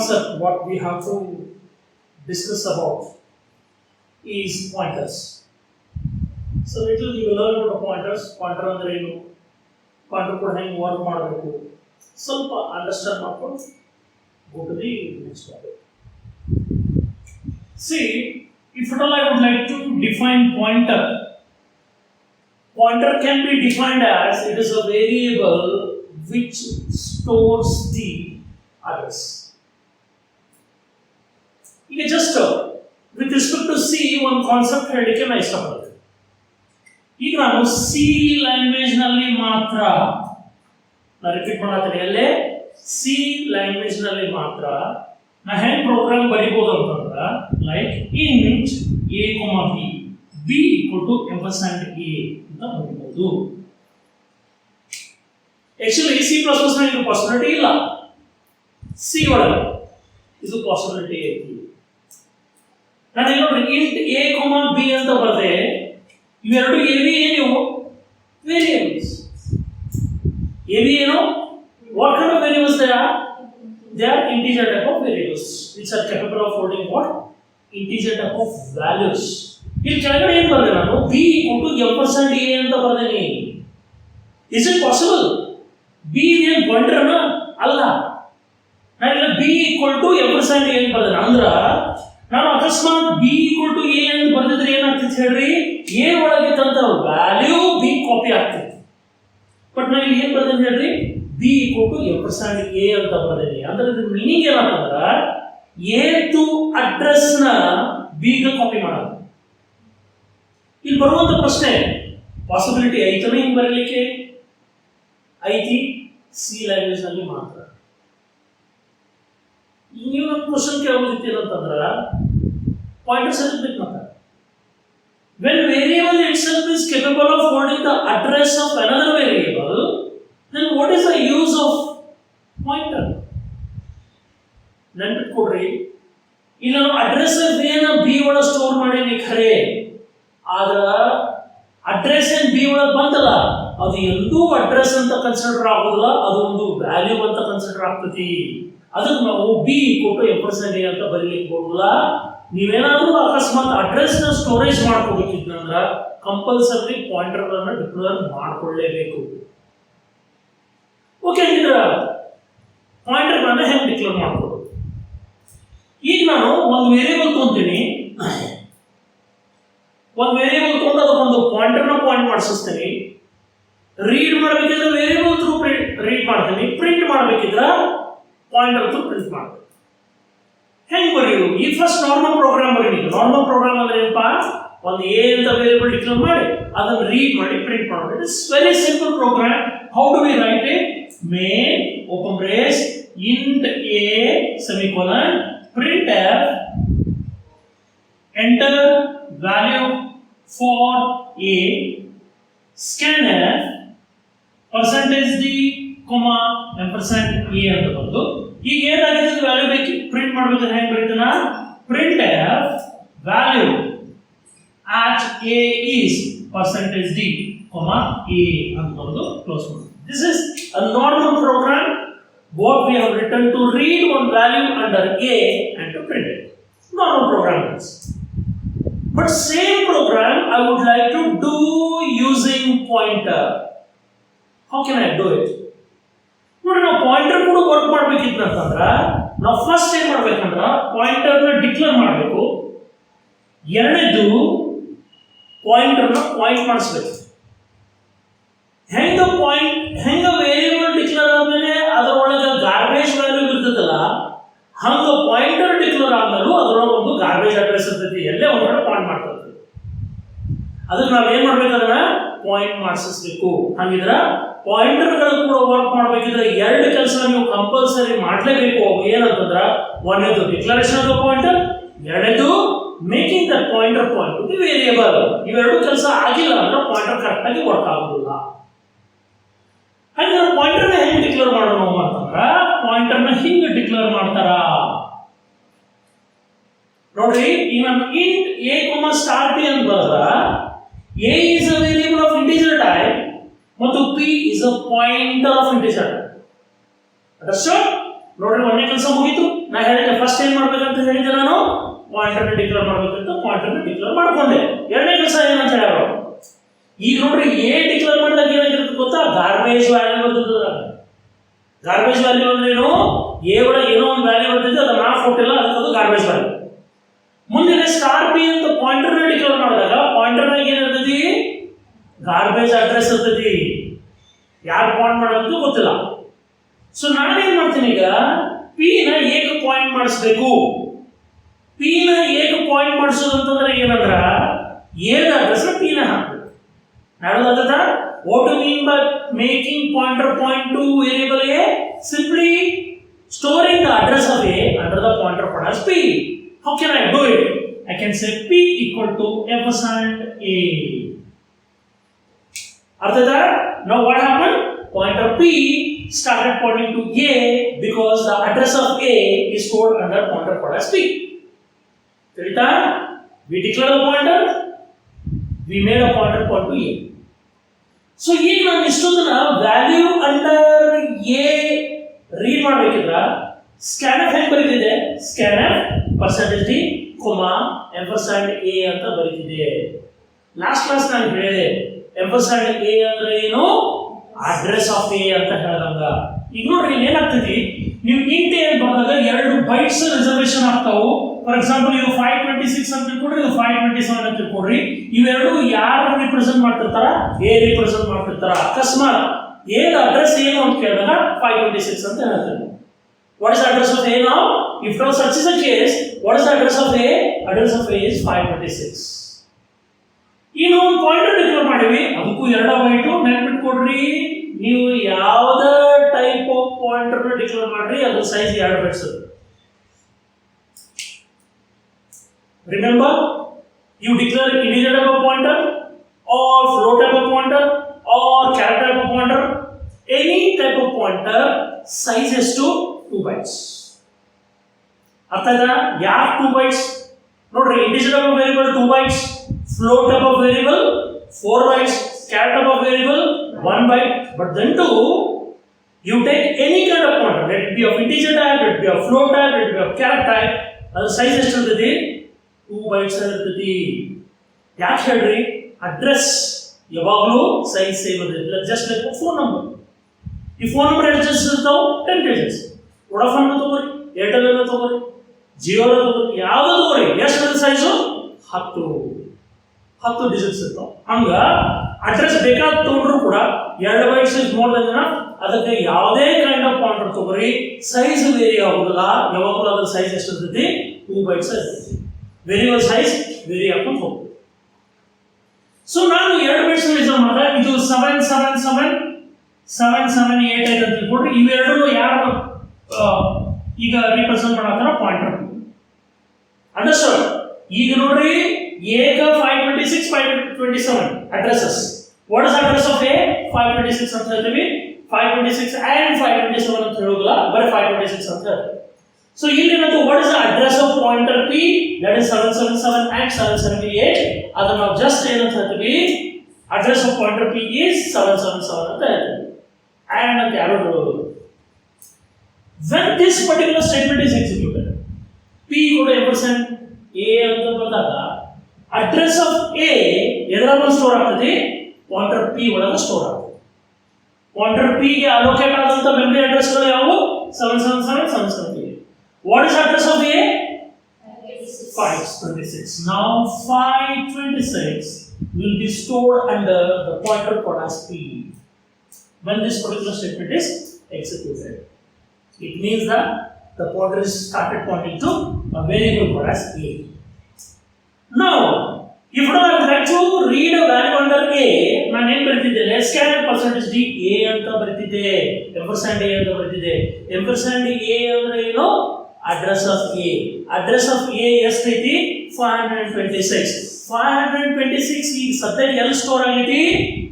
concept what we have to discuss about is pointers. So little you will learn about pointers. Pointer ಅಂದ್ರೆ ಏನು, pointer ಕೂಡ ಹೆಂಗೆ work ಮಾಡಬೇಕು ಸ್ವಲ್ಪ understand ಮಾಡ್ಕೊಂಡು go to the next topic. See, if at all I would like to define pointer, pointer can be defined as it is a variable which stores the address. ಈಗ just with respect to C one concept ಹೇಳಲಿಕ್ಕೆ ನಾನು ಇಷ್ಟಪಡ್ತೀನಿ. ಈಗ ನಾನು C language ನಲ್ಲಿ ಮಾತ್ರ ನಾನು repeat ಮಾಡತ್ತೀನಿ, ಅಲ್ಲೇ ಸಿ ಲ್ಯಾಂಗ್ವೇಜ್ ನಲ್ಲಿ ಮಾತ್ರ ನಾ ಹೆಂಗ್ ಪ್ರೋಗ್ರಾಮ್ ಬರೀಬಹುದು ಅಂತಂದ್ರೆ like int a, b b equal to ampersand a ಅಂತ ಬರೀಬಹುದು. ಆಕ್ಚುಲಿ C++ ನಲ್ಲಿ ಇದು ಪಾಸಿಬಿಲಿಟಿ ಇಲ್ಲ, ಸಿ ಒಳಗೆ ಇದು ಪಾಸಿಬಿಲಿಟಿ ಐತಿ. ನಾನು ಏನು ನೋಡ್ರಿ ಇಂಟ್ a, b ಅಂತ ಬರೆದೆ, ಇವೆರಡು ಎವಿ ಏನು ವೇರಿಯೇಬಲ್ಸ್. ಎವಿ ಏನು, what kind of variables they are? They are integer type of variables which are capable of holding what? Integer type of values. ಇಲ್ಲಿ ಕೆಳಗಡೆ ಏನು ಬರೆದೆ ನಾನು b equal to ampersand a ಅಂತ ಬರೆದೇನಿ. Is it possible? b ಏನು pointer ಅಲ್ಲ, ನಾನು b equal to ampersand a ಅಂತ ಬರೆದೆ. ಅಂದ್ರ ನಾನು ಅಕಸ್ಮಾತ್ b equal to a ಅಂತ ಬರೆದಿದ್ರೆ ಏನಾಗ್ತಿತ್ತು ಹೇಳ್ರಿ, a ಒಳಗಿದ್ದಂತ ವ್ಯಾಲ್ಯೂ b ಕಾಪಿ ಆಗ್ತಿತ್ತು. ಬಟ್ ನಾನು ಇಲ್ಲಿ ಏನು ಬರೆದೆ ಹೇಳ್ರಿ, b equal to ampersand a ಅಂತ ಬರೆದಿನಿ. ಅಂದ್ರೆ ಇದ್ರ ಮೀನಿಂಗ್ ಏನಂತಂದ್ರ a ಟು ಅಡ್ರೆಸ್ ನ b ಗೆ ಕಾಪಿ ಮಾಡೋದು. ಇಲ್ಲಿ ಬರುವಂತ ಪ್ರಶ್ನೆ ಪಾಸಿಬಿಲಿಟಿ ಐತನ ಹಿಂಗ್ ಬರಲಿಕ್ಕೆ ಐತಿ, ಸಿ ಲ್ಯಾಂಗ್ವೇಜ್ ನಲ್ಲಿ ಮಾತ್ರ. ನೀವು ನಮ್ಮ ಕ್ವಶನ್ ಕೇಳೋದಿತ್ತು ಏನಂತಂದ್ರ ಪಾಯಿಂಟರ್ಸ್ ಎದಕ್ಕೆ ಬೇಕು ಮಾತ್ರ. When variable itself is capable of holding the address of another variable, then what is the use of pointer? ನೆನಪಿಟ್ಕೊಡ್ರಿ, ಇಲ್ಲಿ ನಾನು ಅಡ್ರೆಸ್ ಏನ ಬಿ ಒಳಗೆ ಸ್ಟೋರ್ ಮಾಡೀನಿ ಖರೆ, ಆದ್ರ ಅಡ್ರೆಸ್ ಏನ್ ಬಿ ಒಳಗೆ ಬಂದಲ್ಲ ಅದು ಎಂದೂ ಅಡ್ರೆಸ್ ಅಂತ ಕನ್ಸಿಡರ್ ಆಗೋದಿಲ್ಲ, ಅದು ಒಂದು ವ್ಯಾಲ್ಯೂ ಅಂತ ಕನ್ಸಿಡರ್ ಆಗ್ತತಿ. ಅದಕ್ಕೆ ನಾವು ಬಿ ಕೊಟ್ಟು ampersand a ಅಂತ ಬರೀಲಿಕ್ಕೆ ಬರೋದಿಲ್ಲ. ನೀವೇನಾದ್ರೂ ಅಕಸ್ಮಾತ್ ಅಡ್ರೆಸ್ ನ ಸ್ಟೋರೇಜ್ ಮಾಡ್ಕೋಬೇಕಿದ್ದಂದ್ರ ಕಂಪಲ್ಸರಿ ಪಾಯಿಂಟರ್ ಗಳನ್ನ ಡಿಕ್ಲೇರ್ ಮಾಡ್ಕೊಳ್ಳೇಬೇಕು. ಓಕೆ, ಹಂಗಿದ್ರ ಪಾಯಿಂಟರ್ ಗಳನ್ನ ಹೆಂಗ್ ಡಿಕ್ಲೇರ್ ಮಾಡ್ಕೋಬೇಕು? ಈಗ ನಾನು ಒಂದು ವೇರಿಯೇಬಲ್ ತೊಗೊಂತೀನಿ, ಒಂದು ವೇರಿಯೇಬಲ್ ತೊಗೊಂಡು ಅದಕ್ಕೊಂದು ಪಾಯಿಂಟರ್ ನ ಪಾಯಿಂಟ್ ಮಾಡಿಸ್ತೀನಿ. ರೀಡ್ ಮಾಡಬೇಕಿದ್ರೆ ವೇರಿಯೇಬಲ್ ಥ್ರೂ ರೀಡ್ ಮಾಡ್ತೀನಿ, ಪ್ರಿಂಟ್ ಮಾಡಬೇಕಿದ್ರೆ ಪಾಯಿಂಟರ್ ಥ್ರೂ ಪ್ರಿಂಟ್ ಮಾಡ್ತೀನಿ. ಹೆಂಗ್ ಬರೆಯೋದು? ಈ ಫಸ್ಟ್ ನಾರ್ಮಲ್ ಪ್ರೋಗ್ರಾಮ್ ಬರೀ. ನಾರ್ಮಲ್ ಪ್ರೋಗ್ರಾಮ್ ಅಂದ್ರೆ ಏನಪ್ಪಾ, ಒಂದು ಎ ಅಂತ ವೇರಿಯೇಬಲ್ ಡಿಕ್ಲೇರ್ ಮಾಡಿ ಅದನ್ನು ರೀಡ್ ಮಾಡಿ ಪ್ರಿಂಟ್ ಮಾಡೋದು. It's very simple program. How do we write it? Main open brace int a semicolon printf enter value for a scanf %d comma ampersand a ಅಂತ ಬಂದು ಈಗ ಏನಾಗಿದೆ ವ್ಯಾಲ್ಯೂ ಬೇಕು ಪ್ರಿಂಟ್ ಮಾಡಬೇಕು. ಹೆಂಗೆ ಬರೀತಾನ? printf value at a is %d comma a ಅಂತ ಬಂದು close ಮಾಡಿ. This is a normal program what we have written to read one value under a and to print it. Normal program is. But same program I would like to do using pointer. How can I do it? ನೋಡಿ, ನಾವು pointer ಕೂಡ work ಮಾಡ್ಬೇಕಿತ್ತಂತಂದ್ರ ನಾವು first ಏನ್ ಮಾಡ್ಬೇಕಂದ್ರ pointer ನ declare ಮಾಡಬೇಕು. ಎರಡನೇದು pointer ನ ಪಾಯಿಂಟ್ ಮಾಡಿಸ್ಬೇಕು. ಹೆಂಗ ವೇರಿಯೇಬಲ್ ಡಿಕ್ಲೇರ್ ಆದ್ಮೇಲೆ ಅದರೊಳಗೆ ಗಾರ್ಬೇಜ್ ವ್ಯಾಲ್ಯೂ ಇರ್ತದಲ್ಲ, ಹಂಗ ಪಾಯಿಂಟರ್ ಡಿಕ್ಲೇರ್ ಆದ್ಮೇಲೂ ಅದರೊಳಗೆ ಒಂದು ಗಾರ್ಬೇಜ್ ಅಡ್ರೆಸ್ ಇರ್ತೈತಿ, ಎಲ್ಲೇ ಒಂದ್ ಕಡೆ ಪಾಯಿಂಟ್ ಮಾಡ್ತದೆ. ಅದಕ್ಕೆ ನಾವೇನ್ ಮಾಡ್ಬೇಕು, ಅದನ್ನ ಪಾಯಿಂಟ್ ಮಾಡಿಸ್ಬೇಕು. ಹಂಗಿದ್ರ ಪಾಯಿಂಟರ್ ಗಳು ಕೂಡ ವರ್ಕ್ ಮಾಡ್ಬೇಕಿದ್ರೆ ಎರಡು ಕೆಲಸ ನೀವು ಕಂಪಲ್ಸರಿ ಮಾಡ್ಲೇಬೇಕು. ಏನಂತಂದ್ರ ಒಂದನೇದು ಡಿಕ್ಲರೇಷನ್ ಆಫ್ ಪಾಯಿಂಟರ್, ಎರಡನೇದು making the pointer point to the variable. ಇವೆರಡು ಕೆಲಸ ಆಗಿಲ್ಲ ಅಂದ್ರೆ ಪಾಯಿಂಟರ್ ಕರೆಕ್ಟ್ ಆಗಿ ವರ್ಕ್ ಆಗೋದಿಲ್ಲ. ಹಾಗೆ ಪಾಯಿಂಟರ್ ನ ಹೆಂಗ್ ಡಿಕ್ಲೇರ್ ಮಾಡೋಣ ಅಂತಂದ್ರ ಪಾಯಿಂಟರ್ ನ ಹಿಂಗ ಡಿಕ್ಲೇರ್ ಮಾಡ್ತಾರ ನೋಡ್ರಿ. ಈಗ ನಾನು ಇಂಟ್ a, ಸ್ಟಾರ್ p ಅಂತ ಬರೆದ್ರ a is a variable of integer type ಮತ್ತು p is a pointer of integer type. Understood? ನೋಡ್ರಿ, ಒಂದೇ ಕೆಲಸ ಮುಗೀತು. ನಾ ಹೇಳಿದ ಏನ್ ಮಾಡ್ಬೇಕಂತ ಹೇಳಿದೆ ನಾನು, ಪಾಯಿಂಟರ್ ಡಿಕ್ಲೇರ್ ಮಾಡ್ಬೇಕಂತ ಪಾಯಿಂಟರ್ ಡಿಕ್ಲೇರ್ ಮಾಡ್ಕೊಂಡೆ. ಎರಡನೇ ಕೆಲಸ ಏನಂತ ಹೇಳೋರು, ಈಗ ನೋಡ್ರಿ ಎ ಡಿಕ್ಲೇರ್ ಮಾಡಿದಾಗ ಏನಾಗಿರುತ್ತೆ ಗೊತ್ತಾ, ಗಾರ್ಬೇಜ್ ವ್ಯಾಲ್ಯೂ ಬರ್ತದ. ಗಾರ್ಬೇಜ್ ವ್ಯಾಲ್ಯೂ ಅಂದ್ರೆ ಏನು, ಎ ಒಳಗೆ ಏನೋ ಒಂದು ವ್ಯಾಲ್ಯೂ ಬರ್ತೈತೆ, ಅದು ನಾವು ಕೊಟ್ಟಿಲ್ಲ, ಅದಕ್ಕೆ ಗಾರ್ಬೇಜ್ ವ್ಯಾಲ್ಯೂ. ಮುಂದೆ ಸ್ಟಾರ್ ಪಿ ಅಂತ ಪಾಯಿಂಟರ್ ಡಿಕ್ಲೇರ್ ಮಾಡಿದಾಗ ಪಾಯಿಂಟರ್ ಏನಿರ್ತೈತಿ, ಗಾರ್ಬೇಜ್ ಅಡ್ರೆಸ್ ಇರ್ತೈತಿ. ಯಾರು ಪಾಯಿಂಟ್ ಮಾಡೋದು ಗೊತ್ತಿಲ್ಲ. ಸೊ ನಾನೇನ್ ಮಾಡ್ತೀನಿ ಈಗ, ಪಿ ನ ಏಕ ಪಾಯಿಂಟ್ ಮಾಡಿಸ್ಬೇಕು. ಪಿ ನ ಏಕ ಪಾಯಿಂಟ್ ಮಾಡಿಸೋದು ಅಂತಂದ್ರೆ ಏನಂದ್ರ ಏನ ಅಡ್ರೆಸ್ ಪಿ ನ ಹಾಕ್ಬೇಕು. ನಾಡೋದಾಗದ what you mean by making pointer point to variable A, simply storing the address of A under the pointer called as P. How can I do it? I can say P equal to ampersand A. After that, now what happened? Pointer P started pointing to A because the address of A is stored under pointer called as P. Tilita, we declare the pointer, we made a pointer point to A. So ಈಗ ನಾನು ಇಷ್ಟೊಂದನ್ನ value under A read ಮಾಡಬೇಕಿದ್ರ scanf ಹೆಂಗ್ ಬರೀತಿದೆ, scanf percentage d comma ampersand A ಅಂತ ಬರೀತಿದೆ. Last class ನಾನು ಹೇಳಿದೆ ಎಂಪರ್ಸೆಂಟ್ A ಅಂದ್ರೆ ಏನು, address of A ಅಂತ ಹೇಳಿದಂಗ. ಈಗ ನೋಡ್ರಿ ಇಲ್ಲಿ ಏನಾಗ್ತೈತಿ, ನೀವು ಇಂಟ್ ಏನ್ ಬಂದಾಗ 2 ಬೈಟ್ಸ್ ರಿಸರ್ವೇಶನ್ ಆಗ್ತಾವು. ಫಾರ್ ಎಕ್ಸಾಂಪಲ್ ಇದು 526 ಅಂತ ತಿಳ್ಕೊಡ್ರಿ, ಇದು 527 ಅಂತ ತಿಳ್ಕೊಡ್ರಿ. ಇವೆರಡು ಯಾರು ರಿಪ್ರೆಸೆಂಟ್ ಮಾಡ್ತಿರ್ತಾರ, ಎ ರಿಪ್ರೆಸೆಂಟ್ ಮಾಡ್ತಿರ್ತಾರ. ಅಕಸ್ಮಾತ್ ಎ ಅಡ್ರೆಸ್ ಏನು ಅಂತ ಕೇಳಿದಾಗ 526 ಅಂತ ಹೇಳ್ತಾರೆ. What is address of A ನಾವು, ಇಫ್ ನಾವು such is a case, what is the address of A? Address of A is 526. ಈಗ ನಾವು ಒಂದು ಪಾಯಿಂಟರ್ ಡಿಕ್ಲೇರ್ ಮಾಡಿವಿ, ಅದಕ್ಕೂ 2 ಬೈಟ್ ನೆನ್ಪಿಟ್ಕೊಡ್ರಿ. ನೀವು ಯಾವುದೇ ಟೈಪ್ ಆಫ್ ಪಾಯಿಂಟರ್ ಡಿಕ್ಲೇರ್ ಮಾಡ್ರಿ, ಅದ್ರ size 2 bites. Remember, you declare integer type of pointer or float type of pointer or character type of pointer, any type of pointer size is to 2 bytes. ಅರ್ಥಾಯ್ತಾ? ಯಾಕೆ 2 bytes? ನೋಡ್ರಿ, integer type of variable 2 bytes, float type of variable 4 bytes, character type of variable 1 byte. But then too, you take any kind of pointer, let it be of integer type, let it be of float type, let it be of character type, ಅದು size ಎಷ್ಟು ಇರ್ತೈತಿ, 2 bytes ಇರ್ತೈತಿ. ಯಾಕೆ ಹೇಳ್ರಿ, address ಯಾವಾಗಲೂ size same ಇರುತ್ತೆ. Just like phone number, ಈ phone number ಎಷ್ಟು ಇರ್ತಾವೆ, 10 digits. ವೋಡಾಫೋನ್ ತಗೋರಿ, ಏರ್ಟೆಲ್ ತಗೋರಿ, ಜಿಯೋ ತಗೋರಿ, ಯಾವ್ದು ತಗೋರಿ, ಎಷ್ಟು ಸೈಜು 10 digits ಇರ್ತಾವ. ಹಂಗ ಅಡ್ರೆಸ್ ಬೇಕಾದ ತಗೊಂಡ್ರು ಕೂಡ 2 bytes is more than enough. ಅದಕ್ಕೆ ಯಾವುದೇ ಕೈಂಡ್ ಆಫ್ ಪಾಯಿಂಟರ್ ತಗೋರಿ, ಸೈಜ್ ವೇರಿ ಆಗೋದಿಲ್ಲ. ಯಾವಾಗಲೂ ಅದ್ರ ಸೈಜ್ ಎಷ್ಟು ಇರ್ತೈತಿ, 2 bytes ಇರ್ತೈತಿ. ವೇರಿಯಬಲ್ ಸೈಜ್ ವೇರಿ ಆಗ್ಕೊಂಡು ಹೋಗ್ತದೆ. ಸೊ ನಾನು 2 bytes ರಿಸರ್ವ್ ಮಾಡಿದೆ. ಇದು 777 ಅಂತ ತಿಳ್ಕೊಂಡ್ರೆ ಇವೆರಡೂ ಯಾರು ಈಗ ರಿಪ್ರೆಸೆಂಟ್ ಮಾಡತ್ತಾರ, ಪಾಯಿಂಟರ್. ಅಂಡರ್ಸ್ಟ್ಯಾಂಡ್? ಈಗ ನೋಡ್ರಿ, ಏಕ 526 527 addresses. What is address of A, 526 ಅಂತ ಹೇಳ್ತೀವಿ. 526 and 527 ಅಂತ ಹೇಳೋದಿಲ್ಲ, ಬರೀ 526 ಅಂತ ಹೇಳ್ತೀವಿ. ಸೊ ಇಲ್ಲಿ ಏನಂತ, what is the address of pointer P, that is 777 and 778. ಅದನ್ನ ನಾವು ಜಸ್ಟ್ ಏನಂತ ಹೇಳ್ತೀವಿ, address of pointer P is 777 ಅಂತ ಹೇಳ್ತೀವಿ. and ಅಂತ ಯಾರು ಹೇಳೋದು. when this particular statement is executed, p equal to ampersand a ಅಂತ ಬಂದಾಗ ಅಡ್ರೆಸ್ ಆಫ್ a ಎದರಲ್ಲಿ ಸ್ಟೋರ್ ಆಗ್ತದೆ, ಪಾಯಿಂಟರ್ p ಒಳಗೆ ಸ್ಟೋರ್ ಆಗ್ತದೆ. ಪಾಯಿಂಟರ್ p ಗೆ ಅಲೋಕೇಟ್ ಆದಂತ ಮೆಮರಿ ಅಡ್ರೆಸ್ಗಳು ಯಾವುವು, 777 778. What is address of A? 526. Now 526 will be stored under the pointer called as P when this particular statement is executed. It means that the pointer is started pointing to a variable called as A. Now, if I would like to read a value under A, ನಾನು ಏನು ಬರೀತಿದ್ದೇನೆ, scan percentage D A ಅಂತ ಬರೀತಿದ್ದೆ, ಎಂಪರ್ಸೆಂಟ್ A ಅಂತ ಬರೀತಿದ್ದೆ. ಎಂಪರ್ಸೆಂಟ್ A ಅಂದ್ರೆ ಏನು, address of A. Address of A ಎಷ್ಟೈತಿ, 526. 526 ಈಗ ಸದ್ಯಕ್ಕೆ ಎಲ್ಲಿ ಸ್ಟೋರ್ ಆಗೈತಿ,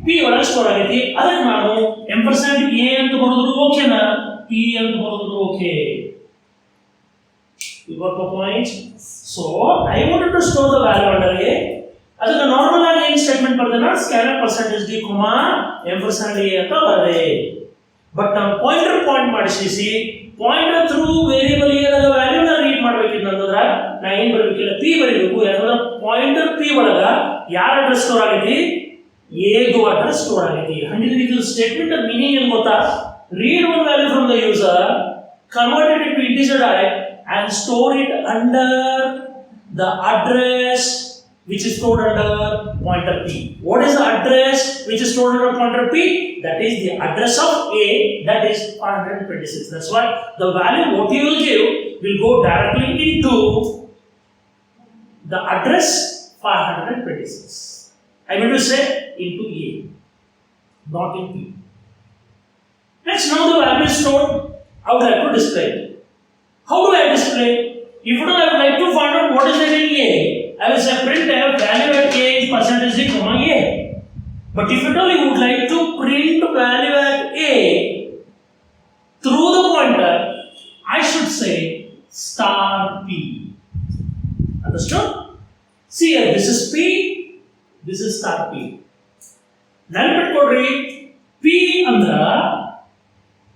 ಪಿ ಒಳಗೆ ಸ್ಟೋರ್ ಆಗೈತಿ. ಅದಕ್ಕೆ ನಾನು ಎಂಪರ್ಸೆಂಟ್ ಎ ಅಂತ ಬರೋದ್ರು ಓಕೆನಾ, ಪಿ ಅಂತ ಬರೋದ್ರು okay. You got the point? So I wanted to store the value under A. ಅದಕ್ಕೆ ನಾರ್ಮಲ್ ಆಗಿ ಏನು ಸ್ಟೇಟ್ಮೆಂಟ್ ಬರ್ದೇನಾ, scanner percentage d comma ampersand A ಅಂತ ಬರದೆ. ಬಟ್ ನಾವು ಪಾಯಿಂಟರ್ ಪಾಯಿಂಟ್ ಮಾಡಿಸಿ ಪಾಯಿಂಟರ್ ಥ್ರೂ ವೇರಿಯಬಲ್ ಏನಾದ ವ್ಯಾಲ್ಯೂನ ರೀಡ್ ಮಾಡಬೇಕು. ಹೆಂಗ್ ಬರಬೇಕಿಲ್ಲ ಪಿ ಬರೀಬೇಕು. ಯಾಕಂದ್ರೆ ಪಾಯಿಂಟರ್ ಪಿ ಒಳಗ ಯಾರ ಅಡ್ರೆಸ್ ಸ್ಟೋರ್ ಆಗೈತಿ, ಎದು ಅಡ್ರೆಸ್ ಸ್ಟೋರ್ ಆಗೈತಿ. ಹಂಗಿದ್ರೆ ಇದು ಸ್ಟೇಟ್ಮೆಂಟ್ ಮೀನಿಂಗ್ ಏನು ಗೊತ್ತಾ, read one value from the user, convert it into integer type and store it under the address which is stored under pointer p. What is the address which is stored under pointer p? That is the address of A, that is 526. That's why the value what you will give will go directly into the address 526. I mean to say into A, not in P. Next, now the value is stored. I would like to display it. How do I display? If I would like to find out what is there in A, I will say print value at A is percentage d comma A. But if at all you would like to print value at A through the pointer, I should say star P. Understood? See here, this is P, this is star P. Then P andra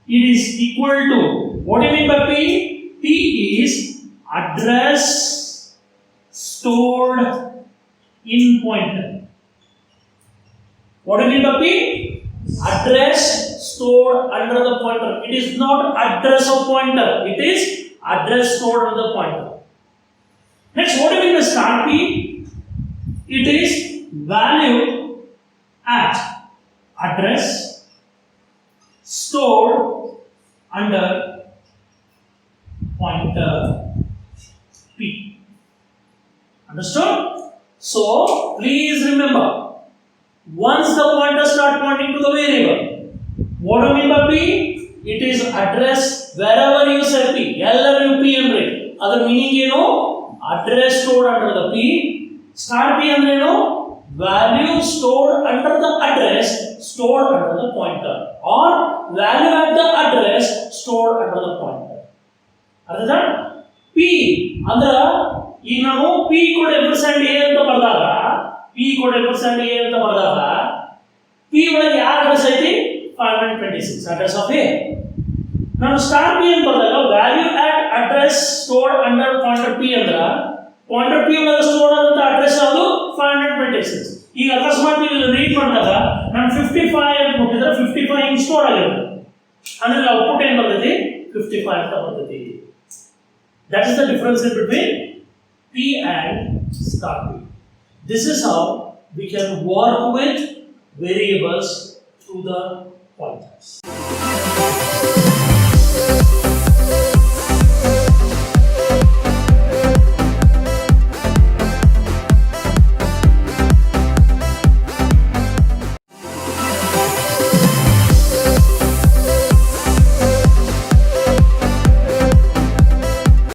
it is equal to, what do you mean by P? P is address stored in pointer. What do you mean by P? Address stored under the pointer. It is not address of pointer, it is address stored under the pointer. Next, what do you mean by star P? It is value at address stored under pointer P. Understood? So, please remember, once the pointer start pointing to the variable, what do you mean by P? It is address wherever you set P. ಎಲ್ಲರೂ P ಅಂದ್ರೆ ಅದರ meaning ಏನು? Address stored under the P. Star P ಅಂದ್ರೆ ಏನು? value stored under the address stored under the pointer, or value at the address stored under the pointer. ಅರ್ಥ? P ಅಂದ್ರೆ ಈಗ ನಾವು P = A ಅಂತ ಬರೆದಾಗ, P = A ಅಂತ ಬರೆದಾಗ P ಒಳಗೆ ಯಾವ ಅಡ್ರೆಸ್ ಐತಿ? 526 ಅಡ್ರೆಸ್ ಆಫ್ A. ನಾನು ಸ್ಟಾರ್ P ಅಂತ ಬರೆದಾಗ value at address stored under pointer P ಅಂದ್ರೆ ಪಾಯಿಂಟರ್ P ಒಳಗೆ ಸ್ಟೋರ್ ಆದಂತ ಅಡ್ರೆಸ್ ಯಾವುದು? 526. ಈಗ ಅಕಸ್ಮಾತ್ ನೀವು ರೀಡ್ ಮಾಡಿದಾಗ ನಾನು 55 ಅಂತ ಕೊಟ್ಟಿದ್ರೆ 55 ಹಿಂಗ್ ಸ್ಟೋರ್ ಆಗಿರುತ್ತೆ, ಅಂದ್ರೆ ಔಟ್ಪುಟ್ ಏನು ಬರ್ತೈತಿ? 55 ಅಂತ ಬರ್ತೈತಿ. That is the difference between P and star P. This is how we can work with variables through the pointers.